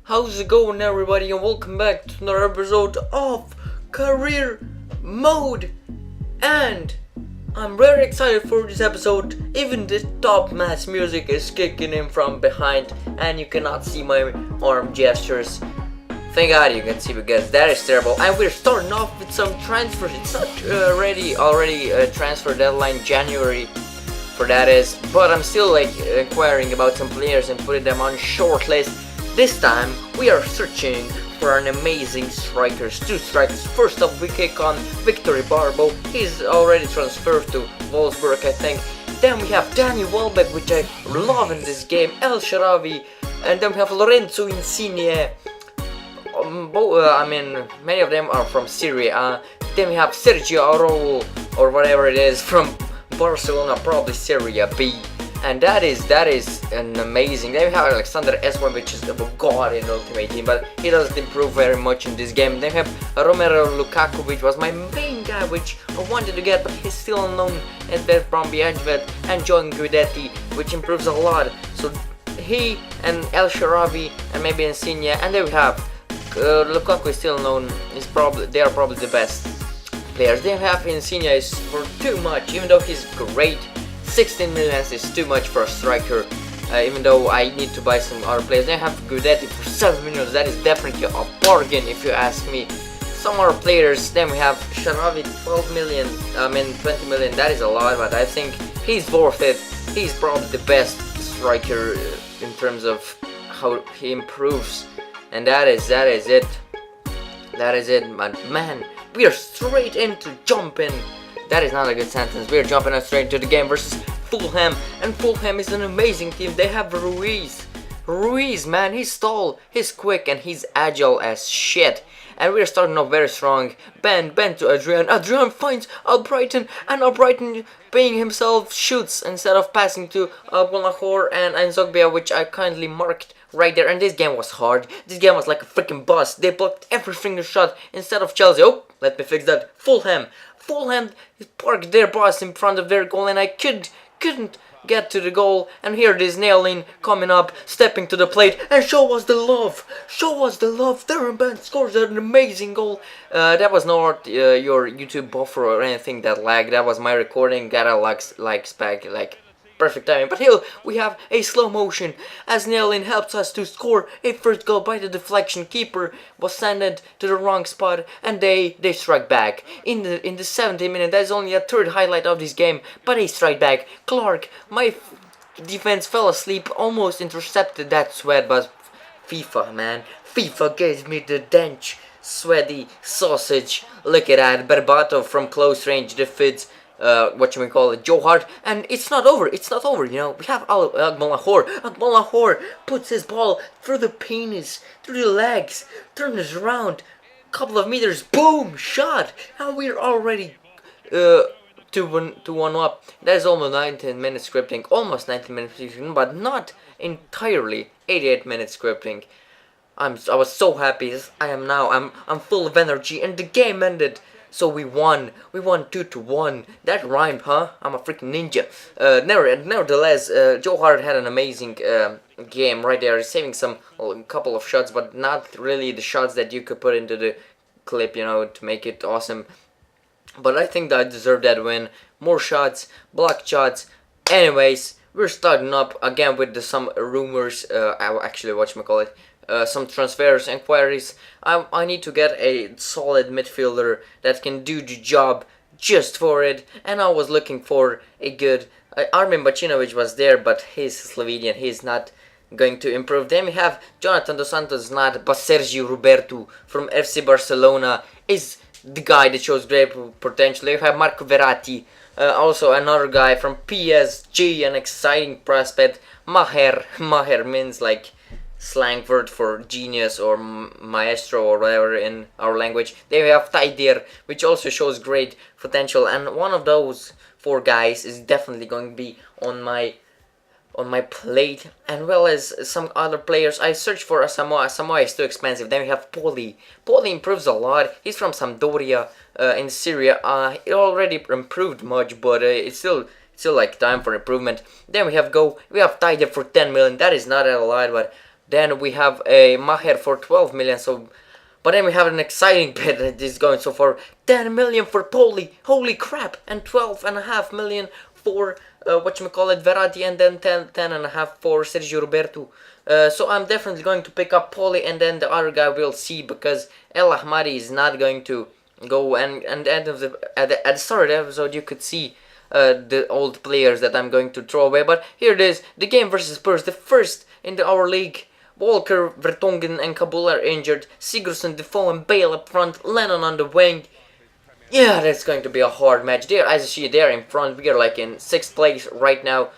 How's it going, everybody, and welcome back to another episode of Career Mode. And I'm very excited for this episode. Even the top mass music is kicking in from behind, and you cannot see my arm gestures. Thank God you can see, because that is terrible. And we're starting off with some transfers. It's not already transfer deadline January for that is, but I'm still inquiring about some players and putting them on short list. This time we are searching for an amazing strikers, two strikers. First up we kick on Victor Barbo. He's already transferred to Wolfsburg, I think. Then we have Danny Welbeck, which I love in this game, El Sharawi, and then we have Lorenzo Insigne. Many of them are from Syria. Then we have Sergio Aroul, or whatever it is, from Barcelona, probably Syria B. And that is an amazing. Then we have Alexander S1, which is a god in Ultimate Team, but he doesn't improve very much in this game. Then we have Romero Lukaku, which was my main guy, which I wanted to get, but he's still unknown at West Bromby Edgewood, and John Guidetti, which improves a lot. So he and El Sharawi and maybe Insigne, and then we have Lukaku is still known. They are probably the best players. They have Insigne is for too much, even though he's great. 16 million is too much for a striker, even though I need to buy some other players. They have Guidetti for 7 million. That is definitely a bargain if you ask me. Some other players. Then we have Sharawi, 12 million, 20 million. That is a lot, but I think he's worth it. He's probably the best striker in terms of how he improves. And that is it. That is it, man. We are straight into jumping. That is not a good sentence. We are jumping straight into the game versus Fulham. And Fulham is an amazing team. They have Ruiz. Ruiz, man, he's tall, he's quick, and he's agile as shit. And we're starting off very strong. Ben to Adrian. Adrian finds Albrighton, and Albrighton, paying himself, shoots instead of passing to Bonahor and Nzogbia, which I kindly marked right there. And this game was hard. This game was like a freaking bus. They blocked every single shot instead of Chelsea. Oh, let me fix that. Fulham parked their bus in front of their goal, and I couldn't get to the goal. And here it is, Nailin coming up, stepping to the plate, and show us the love. Darren Bent scores an amazing goal. That was not your YouTube buffer or anything that lagged. That was my recording. Got a likes back, like perfect timing. But here we have a slow motion as Nailin helps us to score a first goal by the deflection. Keeper was sent to the wrong spot, and they strike back in the 70th minute. That is only a third highlight of this game, but they strike back. Clark, my defense fell asleep, almost intercepted that sweat, but FIFA, man, FIFA gave me the dench sweaty sausage. Look at that, Barbato from close range defeats Joe Hart, and it's not over, you know. We have Agmalahor puts his ball through the penis, through the legs, turns around, couple of meters, boom, shot, and we're already 2-1 up. That is almost 19 minutes scripting, but not entirely 88 minutes scripting. I was so happy. I'm full of energy, and the game ended. So we won 2-1. That rhymed, huh? I'm a freaking ninja. Nevertheless, Joe Hart had an amazing game right there, saving a couple of shots, but not really the shots that you could put into the clip, you know, to make it awesome. But I think that I deserved that win. More shots, blocked shots. Anyways, we're starting up again with some rumors. Some transfers, inquiries. I need to get a solid midfielder that can do the job just for it. And I was looking for a good... Armin Bacinovic was there, but he's Slovenian. He's not going to improve. Then we have Jonathan Dos Santos, not, but Sergio Roberto from FC Barcelona is the guy that shows great potential. We have Marco Verratti, also another guy from PSG, an exciting prospect. Maher means like slang word for genius or maestro or whatever in our language. Then we have Taidir, which also shows great potential, and one of those four guys is definitely going to be on my plate, and well as some other players. I searched for Asamoah. Asamoah is too expensive. Then we have Poli. Poli improves a lot. He's from Sampdoria in Syria. He already improved much, but it's still like time for improvement. Then we have Taidir for 10 million. That is not a lot, but Then we have a Maher for 12 million. So, but then we have an exciting bid that is going so for 10 million for Poli. Holy crap! And 12.5 million for whatchamacallit Verratti, and then 10.5 for Sergio Roberto. So I'm definitely going to pick up Poli, and then the other guy we'll see, because El Ahmadi is not going to go. And end of at the start of the episode you could see the old players that I'm going to throw away. But here it is, the game versus Spurs, the first in our league. Walker, Vertonghen and Kabul are injured. Sigurdsson, Defoe and Bale up front. Lennon on the wing. Yeah, that's going to be a hard match. There, as you see, they're in front. We are like in 6th place right now,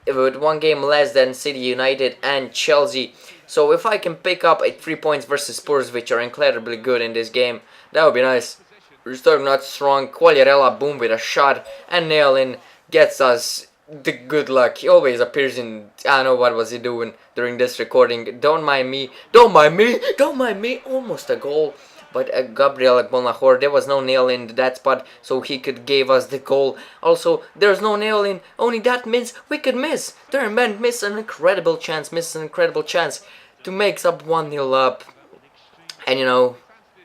with 1 game less than City United and Chelsea. So if I can pick up 3 points versus Spurs, which are incredibly good in this game, that would be nice. We're starting not strong. Quagliarella, boom, with a shot, and nail-in gets us the good luck. He always appears in, I don't know what was he doing during this recording. Don't mind me, don't mind me, don't mind me. Almost a goal, but Gabriel Agbonlahor, there was no nail in that spot, so he could give us the goal. Also, there's no nail in, only that means we could miss. Durham miss an incredible chance, to make up 1-0 up. And you know,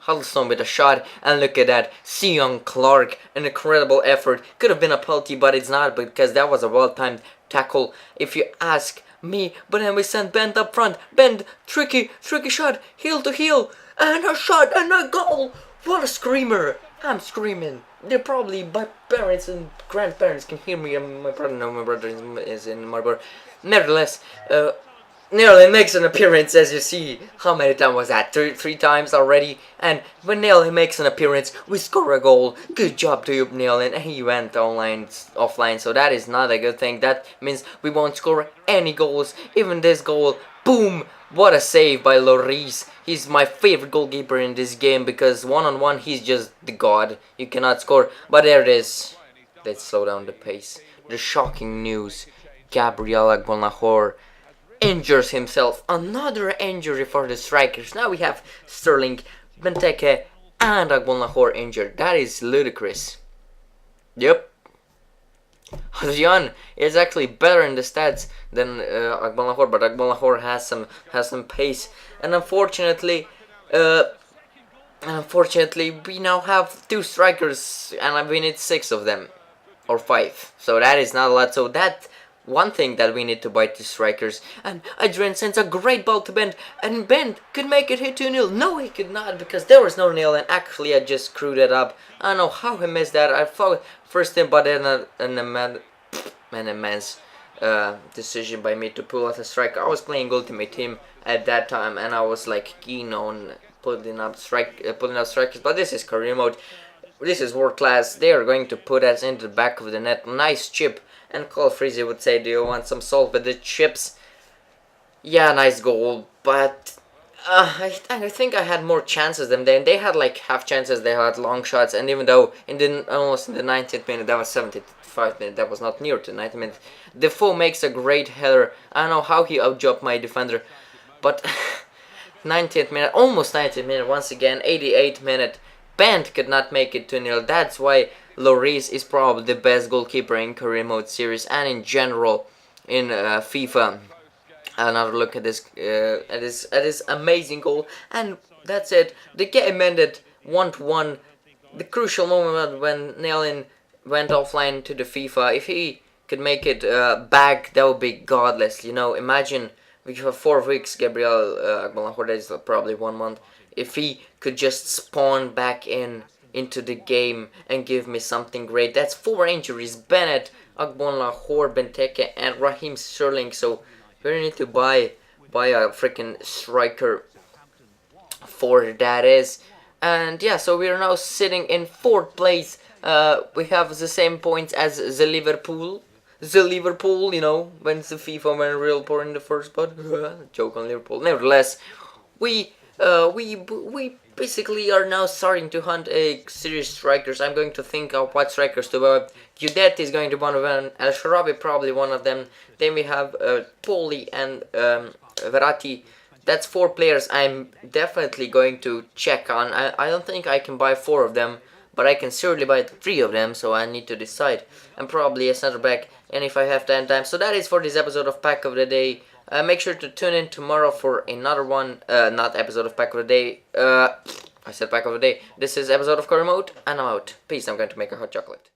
Huddlestone with a shot, and look at that, Seon Clark, an incredible effort. Could have been a penalty, but it's not, because that was a well-timed tackle, if you ask me. But then we sent Bent up front. Bent, tricky shot, heel to heel, and a shot, and a goal. What a screamer. I'm screaming. They're probably, my parents and grandparents can hear me, and my brother is in Marlborough. Nevertheless, Nearly makes an appearance, as you see. How many times was that? Three times already. And when Nearly makes an appearance, we score a goal. Good job to you, Nearly. And he went offline, so that is not a good thing. That means we won't score any goals. Even this goal, boom! What a save by Lloris. He's my favorite goalkeeper in this game, because one-on-one he's just the god. You cannot score. But there it is. Let's slow down the pace. The shocking news. Gabriel Agbonlahor injures himself. Another injury for the strikers. Now we have Sterling, Benteke and Agbonlahor injured. That is ludicrous. Yep. Jian is actually better in the stats than Agbonlahor, but Agbonlahor has some pace. And unfortunately, we now have 2 strikers, and we need 6 of them, or 5. So that is not a lot. So that one thing that we need to buy 2 strikers. And Adrian sends a great ball to Bent, and Bent could make it hit 2-0. No, he could not, because there was no nail, and actually I just screwed it up. I don't know how he missed that. I thought first in, but then an immense decision by me to pull out a striker. I was playing Ultimate Team at that time, and I was like keen on pulling out strikers, but this is career mode. This is world class. They are going to put us into the back of the net. Nice chip. And Cole Freezy would say, do you want some salt with the chips? Yeah, nice goal. But I think I had more chances than them. They had like half chances. They had long shots. And even though almost in the 90th minute, that was 75th minute, that was not near to 90th minute, Defoe makes a great header. I don't know how he outjumped my defender. But 90th minute, almost 90th minute once again, 88th minute. Bent could not make it 2-0. That's why Lloris is probably the best goalkeeper in career mode series and in general in FIFA. Another look at this amazing goal, and that's it. The game ended 1-1. The crucial moment when Nailin went offline to the FIFA. If he could make it back, that would be godless. You know, imagine we have 4 weeks. Gabriel Agbonlahor, that is probably 1 month. If he could just spawn back into the game and give me something great. That's 4 injuries. Bennett, Agbonlahor, Benteke and Raheem Sterling. So we need to buy a freaking striker for that is. And yeah, so we are now sitting in 4th place. We have the same points as the Liverpool. You know, when the FIFA went real poor in the first spot. Joke on Liverpool. Nevertheless, we basically are now starting to hunt a serious strikers. I'm going to think of what strikers to buy. Gudet is going to be one of them. El Sharabi probably one of them. Then we have Poli and Verratti. That's 4 players I'm definitely going to check on. I don't think I can buy 4 of them, but I can certainly buy 3 of them, so I need to decide. And probably a center back, and if I have time. So that is for this episode of Pack of the Day. Make sure to tune in tomorrow for another one, not episode of Pack of the Day. I said Pack of the Day. This is episode of Curry Mode, and I'm out. Peace. I'm going to make a hot chocolate.